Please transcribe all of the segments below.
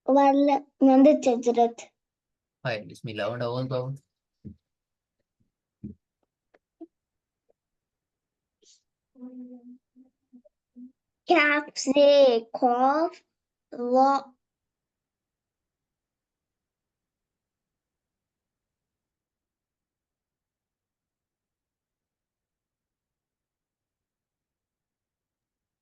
வரல. வந்துச்சு ஹஜ்ரத். ஹாய் பிஸ்மில்லா உண்ட ஓன் பாவம். كاف زي قاف ظا.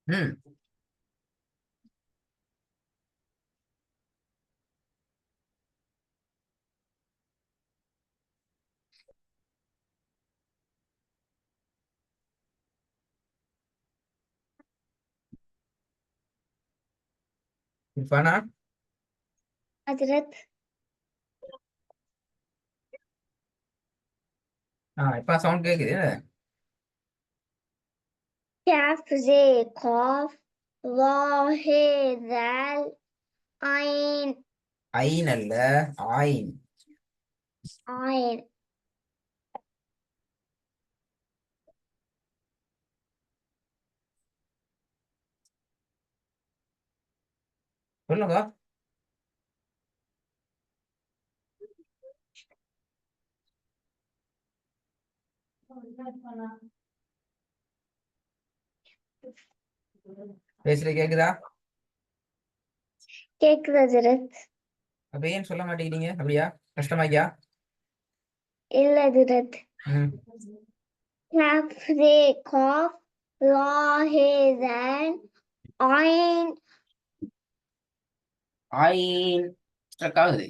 ம். இர்ஃபானா. ஹஜ்ரத். இப்ப சவுண்ட் கேக்குது. كاف زي قاف ظا هي ذال عين. ஐன் அல்ல, ஆயின். عين. சொல்லுங்க. பேசுற கேக்குதா? கேக்குது ஹஜ்ரத். அப்ப ஏன் சொல்ல மாட்டேங்கிறீங்க? அப்படியா? கஷ்டமாக்கியா? இல்ல ஹஜ்ரத். ம். كاف زي قاف ظا هي ذال عين. ஆயின் ஸ்ட்ரக் ஆகுது.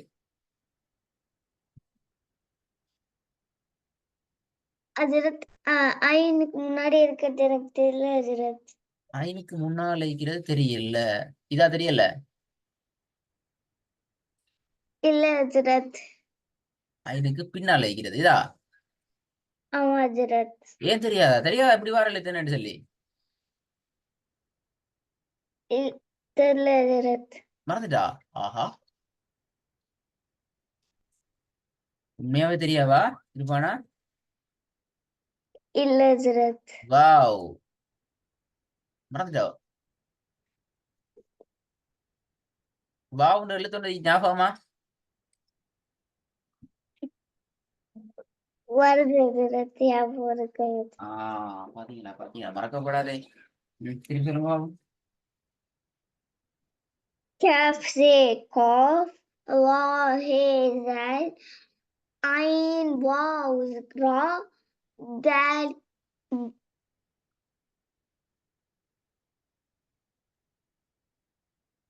ஹஜ்ரத் ஐனுக்கு முன்னாடி இருக்கிறது எனக்கு தெரியல ஹஜ்ரத். ஐனுக்கு முன்னால இருக்கிறது தெரியல. இதா தெரியல. இல்ல ஹஜ்ரத். ஐனுக்கு பின்னால இருக்கிறது இதா. ஆமா ஹஜ்ரத். ஏன் தெரியாதா? தெரியாதா எப்படி வரல என்னன்னு சொல்லி? தெரியல ஹஜ்ரத். மறந்துட்டா? ஆஹா. உண்மையாவே தெரியாவா இருப்பானா? இல்ல ஹஜ்ரத். வாவ். மறந்துட்டா? வாவுன்ற எழுத்தோட ஞாபகமா? வருது ஹஜ்ரத், ஞாபகம் இருக்கு. பாத்தீங்களா பாத்தீங்களா, மறக்கப்படாதே. திருப்பி சொல்லுங்க பாப்போம். كاف زي قاف ظا هي ذال عين واو را دال.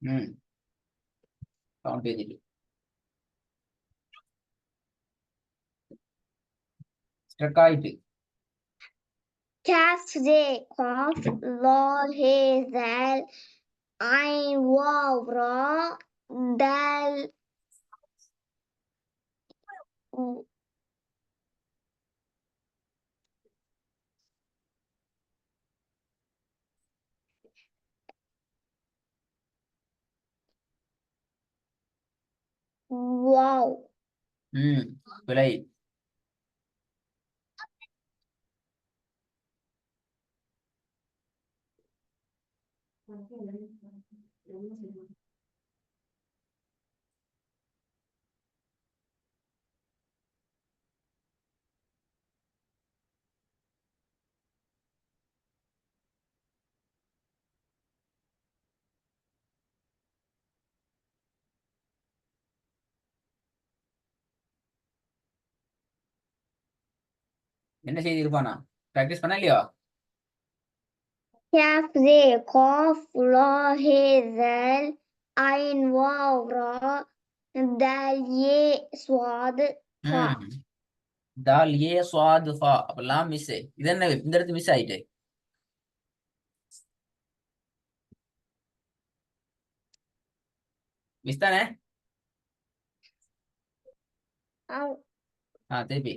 ம். கவுண்ட் பேஜிட்டு ஸ்ட்ரக் ஆயிட்டு. كاف زي قاف ظا هي ذال عين واو را دال. واو. ம். பிழை. என்ன செய்தி இருப்பானா? பிராக்டிஸ் பண்ண இல்லையா? كاف زي قاف را هي ذال عين واو را دال يه صاد فا. ம். தால் ஏ சுவாது ஃபா அப்பெல்லாம் மிஸ். இது என்ன இந்த இடத்து மிஸ் ஆயிட்டு? மிஸ் தானே? திருப்பி.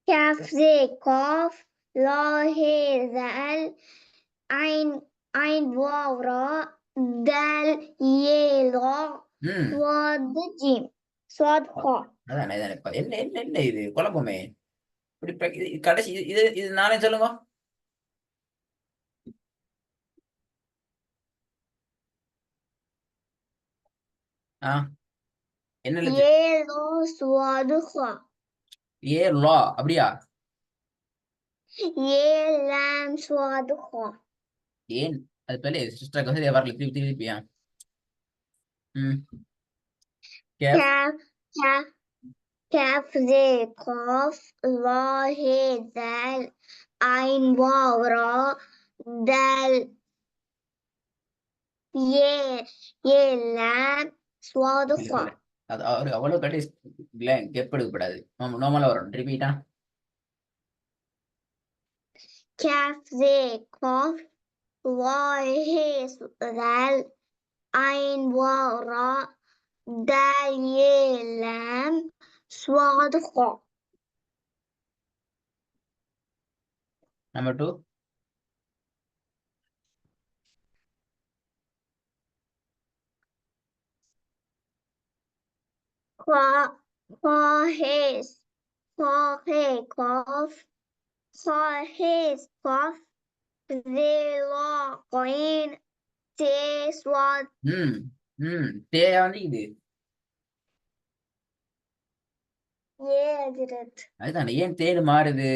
كاف زي قاف لا هي ذال عين واو راء دال يه لا ம் صاد جيم صاد خا அதானே இதானே என்ன என்ன என்ன இது குழப்பமே இப்படி கடைசி இது நானே சொல்லுங்க. ஆ என்ன எழுத்து? يه لا صاد خا ஏ லா அப்படியா? يه لام صاد خا ஏன் அது பேர்ல சிஸ்டர் கசதியா வரல திருப்பி திருப்பியா? ம் கேஃப் كاف كاف كاف زي قاف لا هي ذال عين واو راء دال يه يه لام صاد خا அது அவ்வளவு கட்டி கெப் எடுக்கப்படாது. நார்மலா வரும் ரிப்பீட்டா. كاف زي قاف لا هي ذال عين واو راء دال يه لام صاد خا நம்பர் 2. خا خا هيس خا هي قاف خا هيس قاف ذي لا قين تي صاد ம் ம் தேயா வந்து இது يه أجرت அதுதானே ஏன் தேடு மாறுது?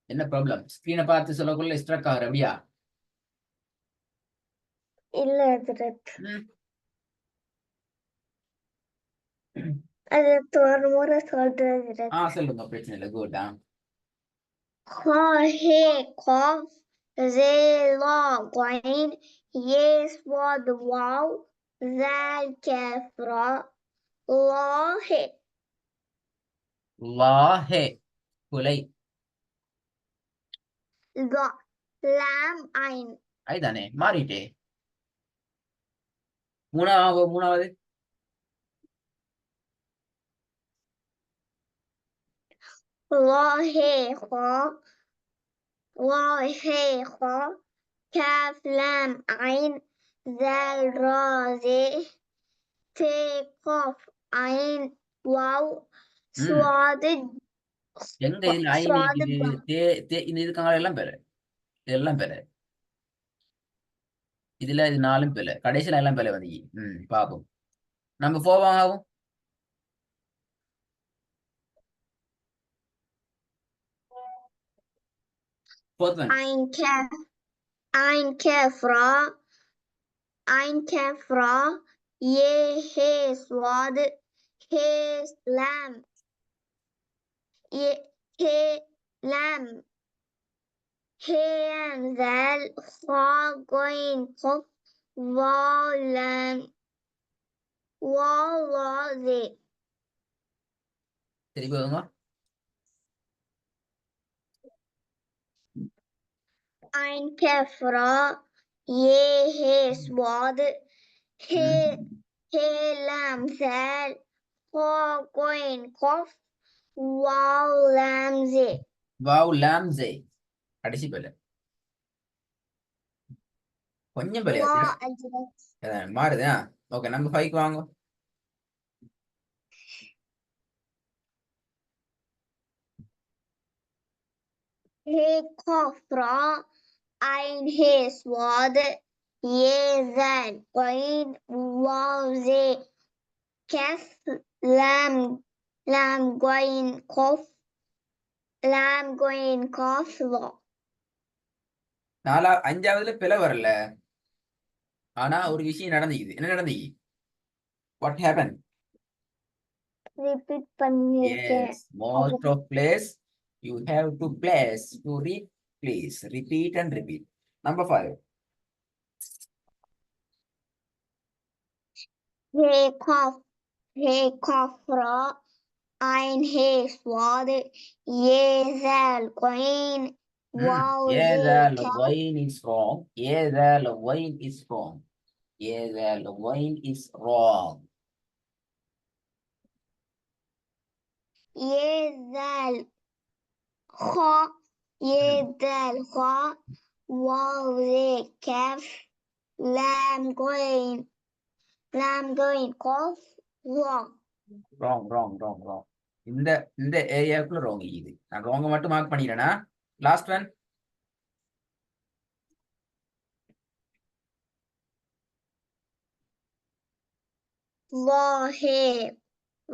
என்ன ப்ராப்ளம்? ஸ்கிரீனை பார்த்து சொல்லக்குள்ள ஸ்ட்ரக் ஆகுற அப்படியா? إلا أجرت ம் أجرت مرة صاد أجرت சொல்லுங்க பிரச்சனை இல்லை. குட். خا هي قاف ذي لا قين يه صاد واو ذال كاف راء لا هي லாஹே குலை لا لام عين அதுதானே மாறிட்டே. மூணாவது لا هي خا لا هي خا كاف لام عين ذال را زي تي قاف عين واو ம் صاد எங்க இதுல ஐ صاد நீக்குது? ضا தே இந்த இதுக்காக எல்லாம் பேரு இதெல்லாம் பேரு இதுல இது 4 பேரு கடைசியில எல்லாம் பேரு வந்து பாப்போம். நம்ம 4 ஆகும். Fourth one. عين كاف را عين كاف را يه هي صاد هي لام هي لام هي ذال خا غين قف واو لام واو لا ذي சரி போதுங்க. عين كاف را يه هي صاد هي هي لام ذال خا غين قف واو لام ذي வாவ் லாம் ஜே கடைசி பேரு கொஞ்சம் பேரு لا أجرت மாறுது. ஓகே நம்பர் 5 வாங்க. هي قاف را عين هي صاد يه ذال غين واو زي كاف لام غين قف لام غين قاف لا 5வதுல பிழை வரல. ஆனா ஒரு விஷயம் நடந்துக்குது. என்ன நடந்துக்கு? What happened? repeat பண்ணிருக்கேன் Yes, most of place you have to place to read, please repeat and repeat. Number 5. هي قاف را عين هي صاد يه ذال غين واو Yeah, زي the كاف wine is wrong. Yeah, the wine is wrong. ஏதல் wine is wrong. ஏதல் خا ஏதல் خا واو زي كاف لام غين قاف wrong. wrong. இந்த ஏரியாவுக்குள்ள wrong இது. நான் wrong மட்டும் mark பண்ணிடுறேனா? Last one.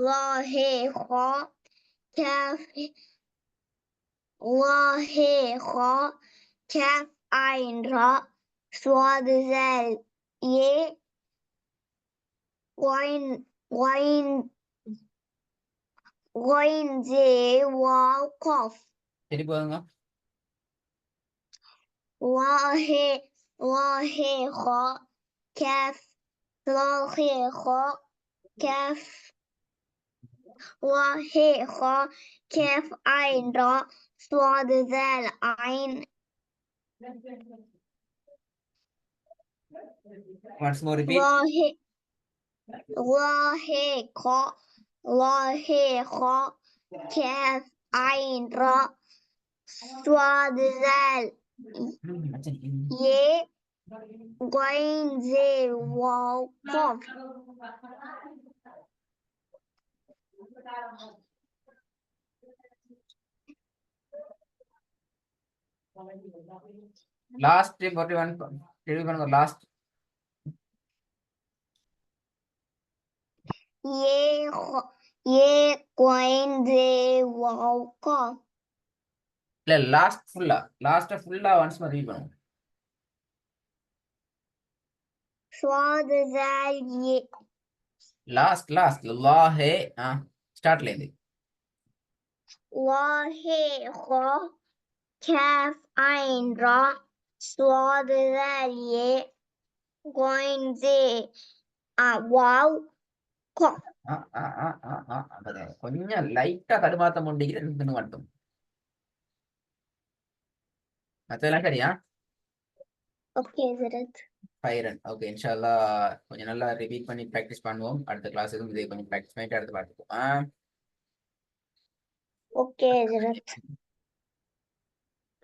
لاهي خا كاف لاهي خا كاف عين را صاد زال يه غين زي واو قاف சரி போதுங்க. لاهي خا كاف لاهي خا كاف لاهي خا كاف عين را صاد زال عين Once more repeat. لاهي خا كاف عين را صاد زال يه غين زي واو قاف. Last time 41 தெளிவு பண்ணுங்க. Last ये غين زي واو قاف. இல்ல லாஸ்ட் ஃபுல்லா ஒன்ஸ் more ரீட் பண்ணுங்க. صاد زال يه லாஸ்ட் லாஹே ஸ்டார்ட்ல இருந்து لاهي خا كاف عين را صاد زال يه غين زي واو قاف. கொஞ்சம் லைட்டா தடுமாத்தம் உண்டு மட்டும். மத்தெல்லாம் சரியா? ஓகே ஹசரத். ஃபைரன். ஓகே இன்ஷால்லா கொஞ்சம் நல்லா ரிப்பீட் பண்ணி ப்ராக்டிஸ் பண்ணுவோம். அடுத்த கிளாஸுக்கும் இதே கொஞ்சம் ப்ராக்டிஸ் பண்ணிட்டு அடுத்து பார்த்துப்போம். ஓகே ஹசரத்.